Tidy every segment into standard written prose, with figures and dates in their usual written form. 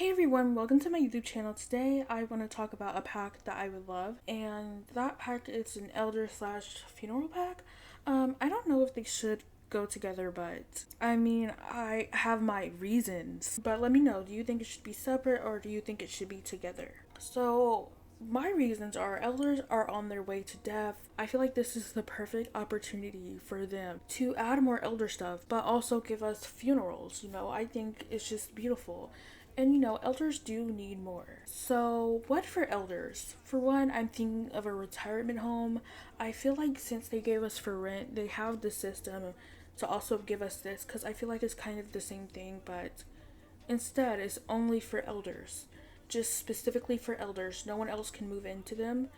Hey everyone, welcome to my YouTube channel. Today I want to talk about a pack that I would love, and that pack is an elder slash funeral pack. I don't know if they should go together, but I mean, I have my reasons. But let me know, do you think it should be separate or do you think it should be together? So, my reasons are elders are on their way to death. I feel like this is the perfect opportunity for them to add more elder stuff, but also give us funerals. I think it's just beautiful. And elders do need more. So, what for elders? For one, I'm thinking of a retirement home. I feel like since they gave us for rent, they have the system to also give us this because I feel like it's kind of the same thing, but instead it's only for elders. Just specifically for elders. No one else can move into them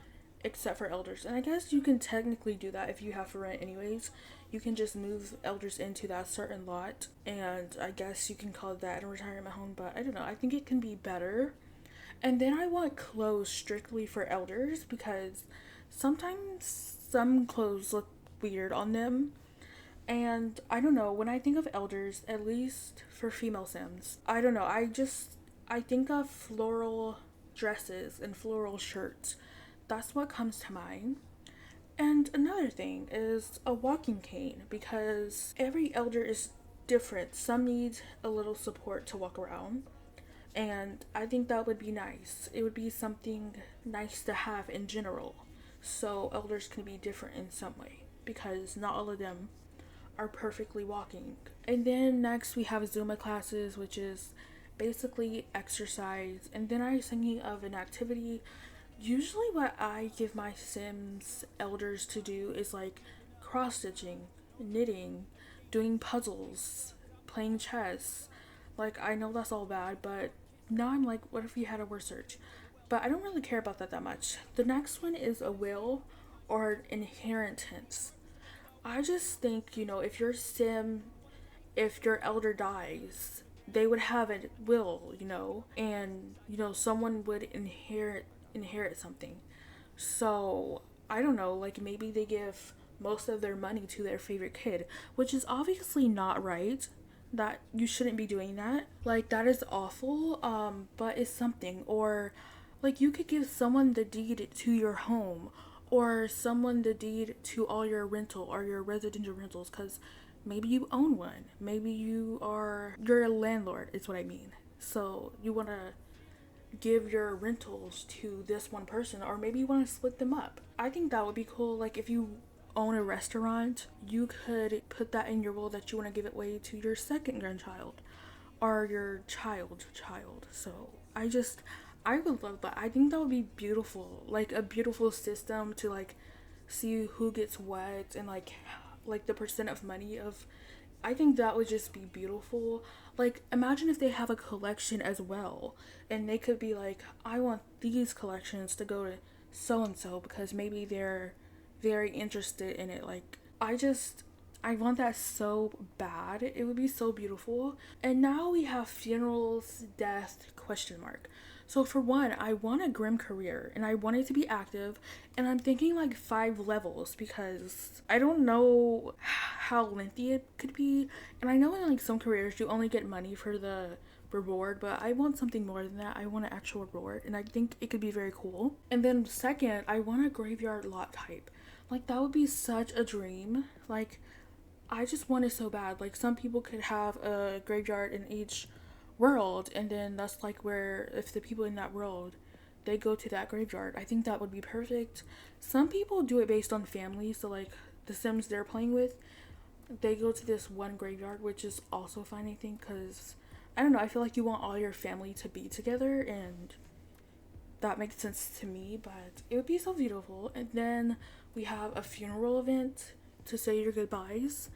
except for elders. And I guess you can technically do that if you have for rent anyways. You can just move elders into that certain lot, and I guess you can call that a retirement home, but I don't know. I think it can be better. And then I want clothes strictly for elders because sometimes some clothes look weird on them. And I don't know, when I think of elders, at least for female Sims, I don't know, I think of floral dresses and floral shirts. That's what comes to mind. And another thing is a walking cane because every elder is different. Some need a little support to walk around. And I think that would be nice. It would be something nice to have in general. So elders can be different in some way because not all of them are perfectly walking. And then next we have Zumba classes, which is basically exercise. And then I was thinking of an activity. Usually, what I give my Sims elders to do is like cross stitching, knitting, doing puzzles, playing chess. Like, I know that's all bad, but now I'm like, what if we had a word search? But I don't really care about that much. The next one is a will or inheritance. I just think, if your Sim, if your elder dies, they would have a will, and someone would inherit something. So, I don't know, like maybe they give most of their money to their favorite kid, which is obviously not right. That you shouldn't be doing that. Like that is awful. But it's something. Or like you could give someone the deed to your home or someone the deed to all your rental or your residential rentals because maybe you own one. Maybe you're a landlord is what I mean. So you want to give your rentals to this one person, or maybe you want to split them up. I think that would be cool. Like if you own a restaurant, you could put that in your will that you want to give it away to your second grandchild or your child. So I would love that. I think that would be beautiful. Like a beautiful system to like see who gets what and like the percent of money of. I think that would just be beautiful. Like, imagine if they have a collection as well, and they could be like, I want these collections to go to so and so because maybe they're very interested in it. Like, I want that so bad. It would be so beautiful. And now we have funerals, death, question mark. So for one, I want a grim career and I want it to be active, and I'm thinking like 5 levels because I don't know how lengthy it could be. And I know in like some careers you only get money for the reward, but I want something more than that. I want an actual reward, and I think it could be very cool. And then second, I want a graveyard lot type. Like that would be such a dream. Like I just want it so bad. Like some people could have a graveyard in each world, and then that's like where if the people in that world they go to that graveyard. I think that would be perfect. Some people do it based on family, so like the Sims they're playing with, they go to this one graveyard, which is also fine, I think, because I don't know, I feel like you want all your family to be together, and that makes sense to me, but it would be so beautiful. And then we have a funeral event to say your goodbyes.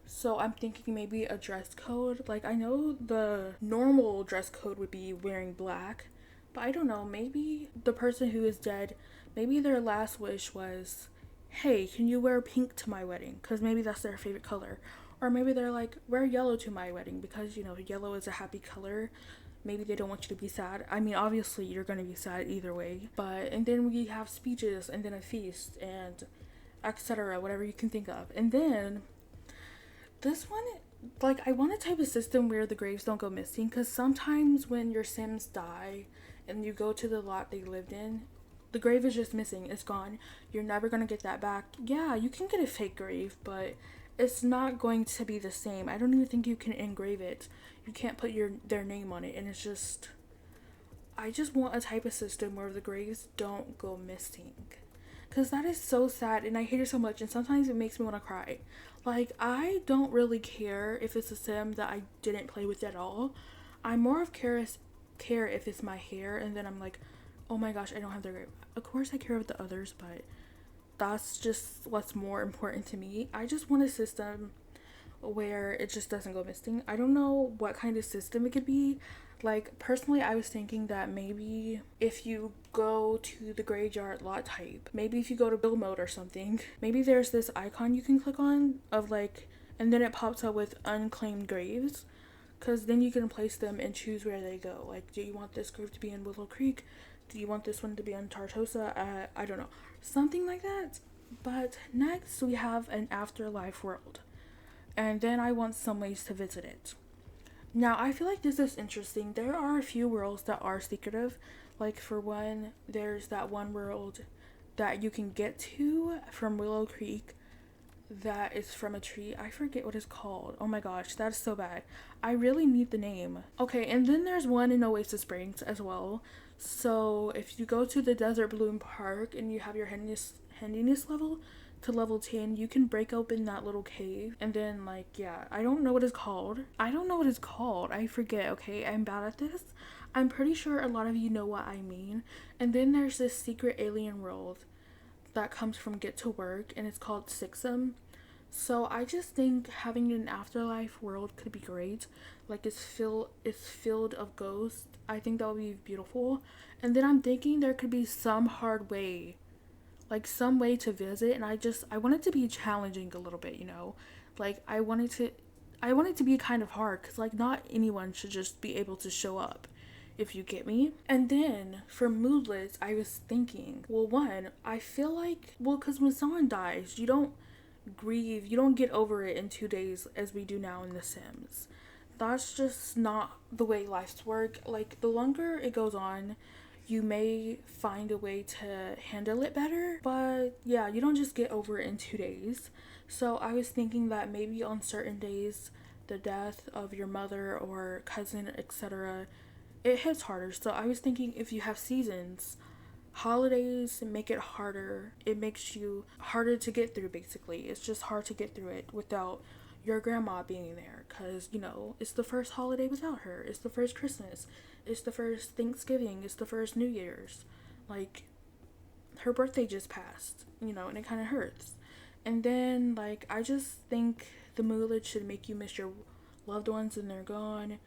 So I'm thinking maybe a dress code. Like I know the normal dress code would be wearing black, but I don't know, maybe the person who is dead, maybe their last wish was, hey, can you wear pink to my wedding? Because maybe that's their favorite color. Or maybe they're like, wear yellow to my wedding because, yellow is a happy color. Maybe they don't want you to be sad. I mean, obviously, you're going to be sad either way. And then we have speeches and then a feast and etc., whatever you can think of. And then this one, like I want a type of system where the graves don't go missing, because sometimes when your Sims die and you go to the lot they lived in, the grave is just missing. It's gone. You're never gonna get that back. Yeah, you can get a fake grave, but it's not going to be the same. I don't even think you can engrave it. You can't put their name on it, and it's just, I just want a type of system where the graves don't go missing. Because that is so sad, and I hate it so much, and sometimes it makes me want to cry. Like, I don't really care if it's a sim that I didn't play with at all. I more of care if it's my hair, and then I'm like, oh my gosh, I don't have their grave. Of course I care about the others, but that's just what's more important to me. I just want a system where it just doesn't go missing. I don't know what kind of system it could be. Like, personally, I was thinking that maybe if you go to the graveyard lot type, maybe if you go to build mode or something, maybe there's this icon you can click on of like, and then it pops up with unclaimed graves. Because then you can place them and choose where they go. Like, do you want this grave to be in Willow Creek? Do you want this one to be in Tartosa? I don't know. Something like that. But next, we have an afterlife world. And then I want some ways to visit it. Now, I feel like this is interesting. There are a few worlds that are secretive. Like, for one, there's that one world that you can get to from Willow Creek that is from a tree. I forget what it's called. Oh my gosh, that's so bad. I really need the name. Okay, and then there's one in Oasis Springs as well. So, if you go to the Desert Bloom Park and you have your handiness level to level 10, you can break open that little cave, and then like, yeah, I don't know what it's called. I forget. Okay, I'm bad at this. I'm pretty sure a lot of you know what I mean. And then there's this secret alien world that comes from Get to Work, and it's called Sixum. So I just think having an afterlife world could be great. Like, it's filled of ghosts. I think that would be beautiful. And then I'm thinking there could be some hard way, like some way to visit, and I want it to be challenging a little bit, you know? Like, I want it to be kind of hard, because like not anyone should just be able to show up, if you get me. And then for moodlets, I was thinking, well, one, I feel like, well, because when someone dies, you don't grieve, you don't get over it in 2 days as we do now in The Sims. That's just not the way lives work. Like, the longer it goes on, you may find a way to handle it better, but yeah, you don't just get over it in 2 days. So I was thinking that maybe on certain days, the death of your mother or cousin, etc., it hits harder. So I was thinking, if you have seasons, holidays make it harder. It makes you harder to get through, basically. It's just hard to get through it without your grandma being there, because, you know, it's the first holiday without her. It's the first Christmas. It's the first Thanksgiving. It's the first New Year's. Like, her birthday just passed, you know, and it kind of hurts. And then, like, I just think the mood should make you miss your loved ones when they're gone.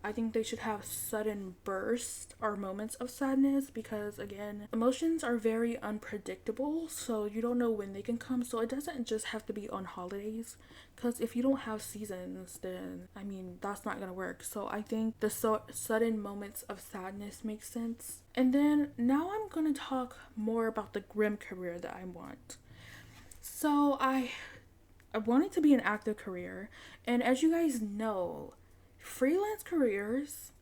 I think they should have sudden bursts or moments of sadness, because, again, emotions are very unpredictable, so you don't know when they can come. So it doesn't just have to be on holidays, because if you don't have seasons, then, I mean, that's not gonna work. So I think the sudden moments of sadness make sense. And then now I'm gonna talk more about the grim career that I want. So I want it to be an active career, and as you guys know, freelance careers,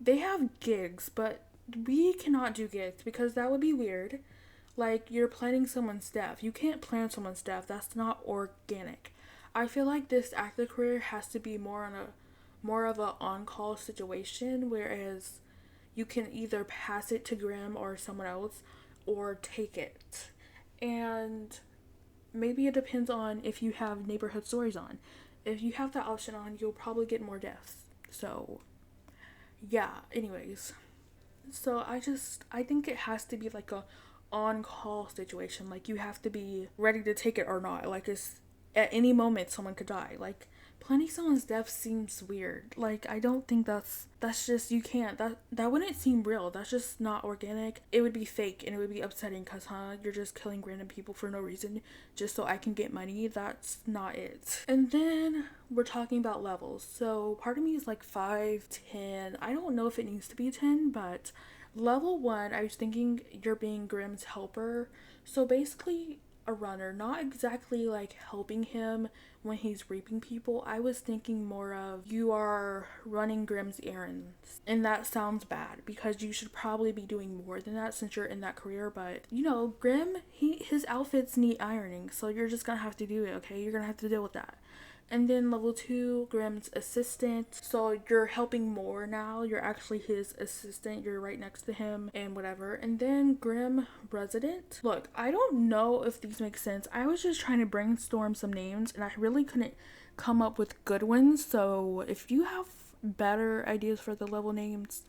they have gigs, but we cannot do gigs because that would be weird. Like, you're planning someone's death. You can't plan someone's death. That's not organic. I feel like this active career has to be more of a on-call situation, whereas you can either pass it to Grim or someone else or take it. And maybe it depends on if you have neighborhood stories on. If you have that option on, you'll probably get more deaths. So, yeah, anyways. So I think it has to be like a on-call situation. Like, you have to be ready to take it or not. Like, it's at any moment someone could die. Like, planning someone's death seems weird. Like, I don't think that's just, you can't, that wouldn't seem real. That's just not organic. It would be fake, and it would be upsetting, because you're just killing random people for no reason just so I can get money. That's not it. And then we're talking about levels. So part of me is like 5, 10. I don't know if it needs to be 10, but level 1, I was thinking you're being Grimm's helper. So basically, a runner, not exactly like helping him when he's raping people. I was thinking more of you are running Grimm's errands. And that sounds bad because you should probably be doing more than that since you're in that career. But you know, Grimm, his outfits need ironing, so you're just gonna have to do it, okay? You're gonna have to deal with that. And then level 2, Grimm's assistant. So you're helping more now. You're actually his assistant. You're right next to him and whatever. And then Grimm resident. Look, I don't know if these make sense. I was just trying to brainstorm some names and I really couldn't come up with good ones. So if you have better ideas for the level names,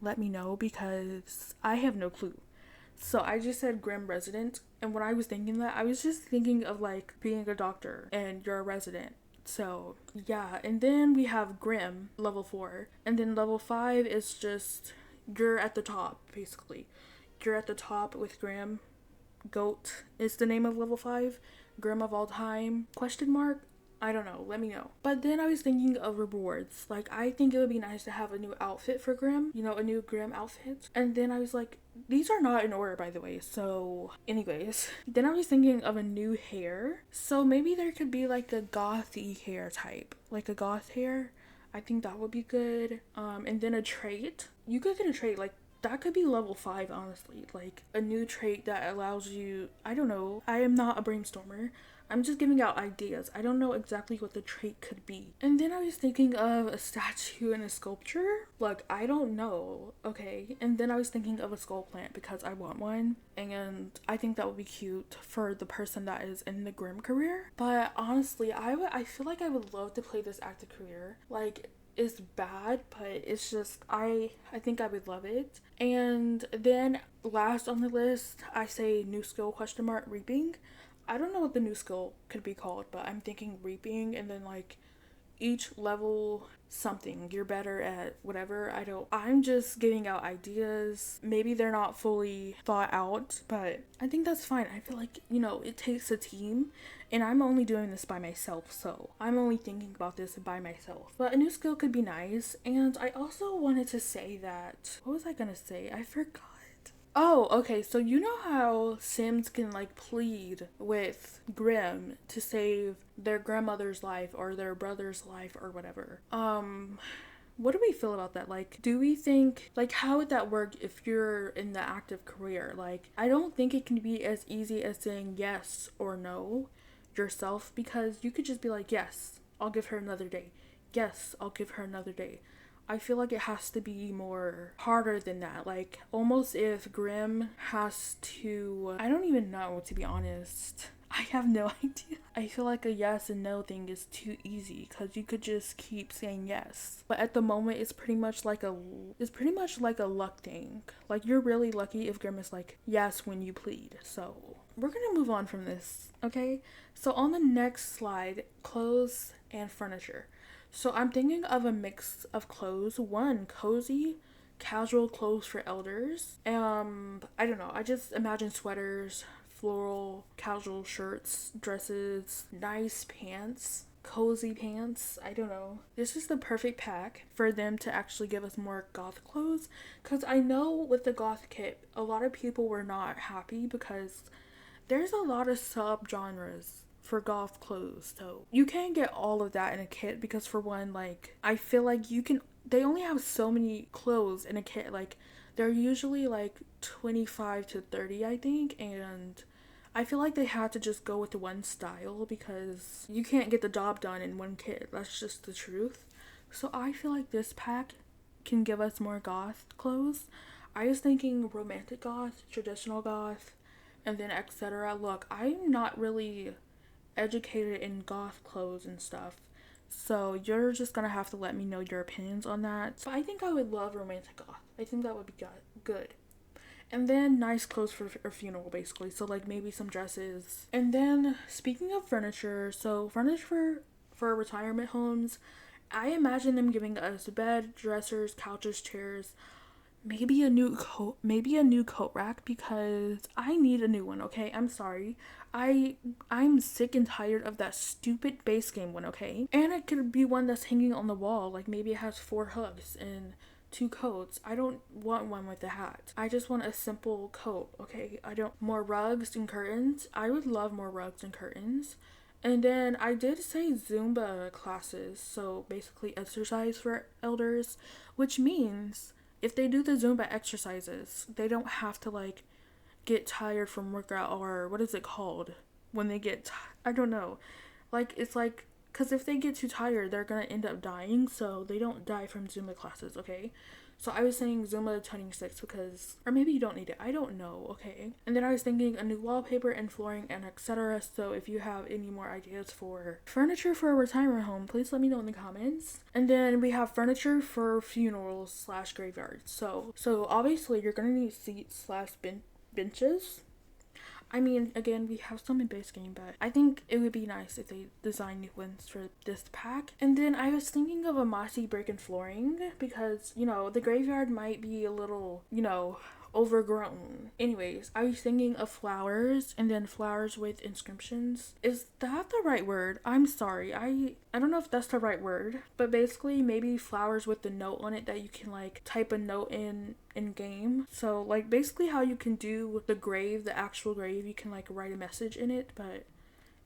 let me know because I have no clue. So I just said Grimm resident, and when I was thinking that, I was just thinking of like being a doctor and you're a resident. So yeah, and then we have Grimm, level 4, and then level 5 is just you're at the top, basically. You're at the top with Grimm. Goat is the name of level 5. Grimm of all time? Question mark? I don't know, let me know. But then I was thinking of rewards. Like, I think it would be nice to have a new outfit for Grimm, you know, a new Grimm outfit. And then I was like, these are not in order, by the way. So, anyways, then I was thinking of a new hair. So maybe there could be like a gothy hair type, like a goth hair. I think that would be good. And then a trait. You could get a trait like that could be level 5, honestly. Like a new trait that allows you, I don't know, I am not a brainstormer. I'm just giving out ideas. I don't know exactly what the trait could be. And then I was thinking of a statue and a sculpture. Like, I don't know. Okay. And then I was thinking of a skull plant because I want one. And I think that would be cute for the person that is in the Grimm career. But honestly, I feel like I would love to play this active career. Like, it's bad, but it's just I think I would love it. And then last on the list, I say new skill question mark reaping. I don't know what the new skill could be called, but I'm thinking reaping, and then like each level something you're better at whatever. I'm just giving out ideas. Maybe they're not fully thought out, but I think that's fine. I feel like, you know, it takes a team, and I'm only doing this by myself, so I'm only thinking about this by myself. But a new skill could be nice. And I also wanted to say that, what was I gonna say? I forgot. Oh, okay, so you know how Sims can like plead with Grimm to save their grandmother's life or their brother's life or whatever. What do we feel about that? Like, do we think, like, how would that work if you're in the active career? Like, I don't think it can be as easy as saying yes or no yourself, because you could just be like, yes, I'll give her another day. Yes, I'll give her another day. I feel like it has to be more harder than that. Like, almost if Grimm has to, I don't even know, to be honest. I have no idea. I feel like a yes and no thing is too easy because you could just keep saying yes. But at the moment, it's pretty much like a luck thing. Like, you're really lucky if Grimm is like yes when you plead. So we're gonna move on from this, okay? So on the next slide, clothes and furniture. So I'm thinking of a mix of clothes. One, cozy, casual clothes for elders. I don't know. I just imagine sweaters, floral, casual shirts, dresses, nice pants, cozy pants. I don't know. This is the perfect pack for them to actually give us more goth clothes. Because I know with the goth kit, a lot of people were not happy because there's a lot of sub-genres for goth clothes, so you can't get all of that in a kit because, for one, like, I feel like they only have so many clothes in a kit. Like, they're usually like 25 to 30, I think, and I feel like they had to just go with one style because you can't get the job done in one kit. That's just the truth. So I feel like this pack can give us more goth clothes. I was thinking romantic goth, traditional goth, and then etc. Look, I'm not really educated in goth clothes and stuff, so you're just gonna have to let me know your opinions on that. But I think I would love romantic goth. I think that would be good. And then nice clothes for a funeral, basically. So like maybe some dresses. And then speaking of furniture, so furniture for retirement homes, I imagine them giving us bed, dressers, couches, chairs, maybe a new coat rack, because I need a new one, okay? I'm sorry. I'm sick and tired of that stupid base game one, okay? And it could be one that's hanging on the wall, like maybe it has 4 hooks and 2 coats. I don't want one with a hat. I just want a simple coat, okay? I don't more rugs and curtains. I would love more rugs and curtains. And then I did say Zumba classes, so basically exercise for elders, which means if they do the Zumba exercises, they don't have to like get tired from workout, or what is it called when they get I don't know. Like it's like because if they get too tired, they're gonna end up dying, so they don't die from Zumba classes, okay? So I was saying Zumba 26 because, or maybe you don't need it, I don't know, okay? And then I was thinking a new wallpaper and flooring and etc. So if you have any more ideas for furniture for a retirement home, please let me know in the comments. And then we have furniture for funerals slash graveyards. So obviously you're gonna need seats slash benches. I mean, again, we have some in base game, but I think it would be nice if they design new ones for this pack. And then I was thinking of a mossy brick and flooring because, you know, the graveyard might be a little, you know, overgrown. Anyways, I was thinking of flowers and then flowers with inscriptions. Is that the right word? I'm sorry. I don't know if that's the right word, but basically maybe flowers with the note on it that you can like type a note in game. So like basically how you can do with the grave, the actual grave, you can like write a message in it, but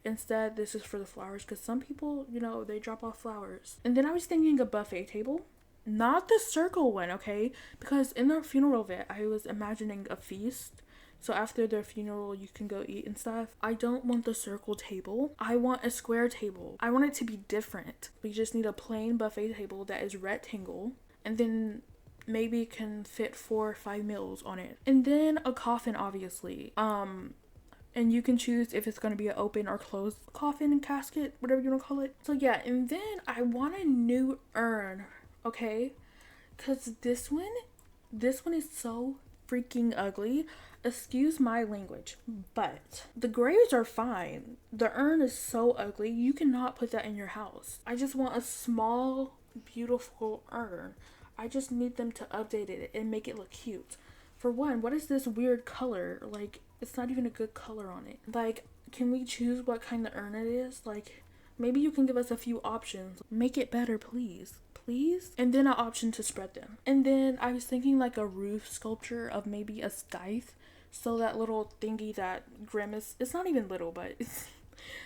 instead this is for the flowers because some people, you know, they drop off flowers. And then I was thinking a buffet table. Not the circle one, okay? Because in their funeral vet, I was imagining a feast. So after their funeral, you can go eat and stuff. I don't want the circle table. I want a square table. I want it to be different. We just need a plain buffet table that is rectangle. And then maybe can fit 4 or 5 meals on it. And then a coffin, obviously. And you can choose if it's going to be an open or closed coffin and casket, whatever you want to call it. So yeah, and then I want a new urn. Okay, because this one is so freaking ugly. Excuse my language, but the graves are fine. The urn is so ugly, you cannot put that in your house. I just want a small, beautiful urn. I just need them to update it and make it look cute. For one, what is this weird color? Like, it's not even a good color on it. Like, can we choose what kind of urn it is? Like, maybe you can give us a few options. Make it better, please. And then an option to spread them. And then I was thinking like a roof sculpture of maybe a scythe. So that little thingy that Grim is, it's not even little, but it's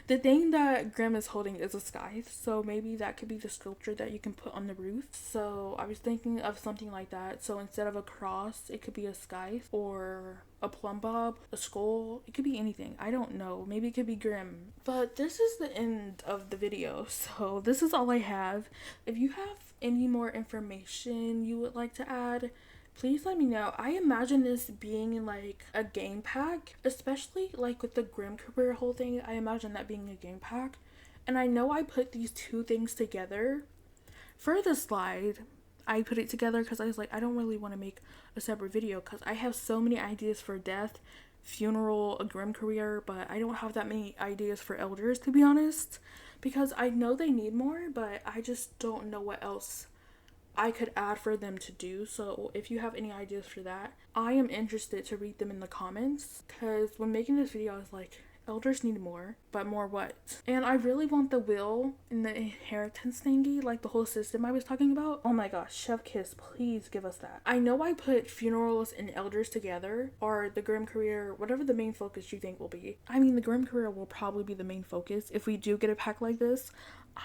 the thing that Grim is holding is a scythe. So maybe that could be the sculpture that you can put on the roof. So I was thinking of something like that. So instead of a cross, it could be a scythe or a plumb bob, a skull. It could be anything. I don't know. Maybe it could be Grim. But this is the end of the video. So this is all I have. If you have any more information you would like to add, please let me know. I imagine this being like a game pack, especially like with the Grim Career whole thing. I imagine that being a game pack. And I know I put these two things together for the slide. I put it together because I was like, I don't really want to make a separate video because I have so many ideas for death, funeral, a Grim Career, but I don't have that many ideas for elders, to be honest, because I know they need more, but I just don't know what else I could add for them to do. So if you have any ideas for that, I am interested to read them in the comments, because when making this video I was like, elders need more, but more what? And I really want the will and the inheritance thingy, like the whole system I was talking about. Oh my gosh, Chef Kiss, please give us that. I know I put funerals and elders together, or the Grim Career, whatever the main focus you think will be. I mean, the Grim Career will probably be the main focus if we do get a pack like this.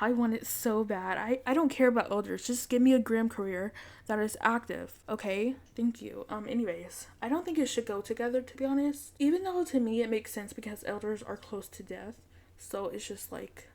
I want it so bad. I don't care about elders. Just give me a Grim Career that is active, okay? Thank you. Anyways, I don't think it should go together, to be honest. Even though to me it makes sense because elders are close to death. So it's just like,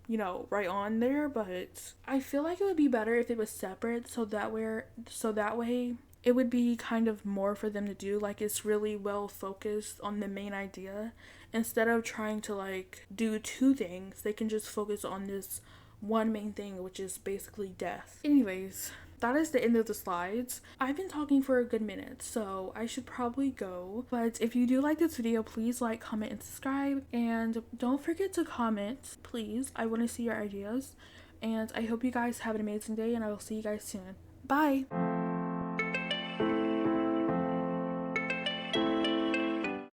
you know, right on there. But I feel like it would be better if it was separate, so that way it would be kind of more for them to do. Like, it's really well focused on the main idea. Instead of trying to like do two things, they can just focus on this one main thing, which is basically death. Anyways, that is the end of the slides. I've been talking for a good minute, so I should probably go. But if you do like this video, please like, comment, and subscribe. And don't forget to comment, please. I want to see your ideas. And I hope you guys have an amazing day, and I will see you guys soon. Bye!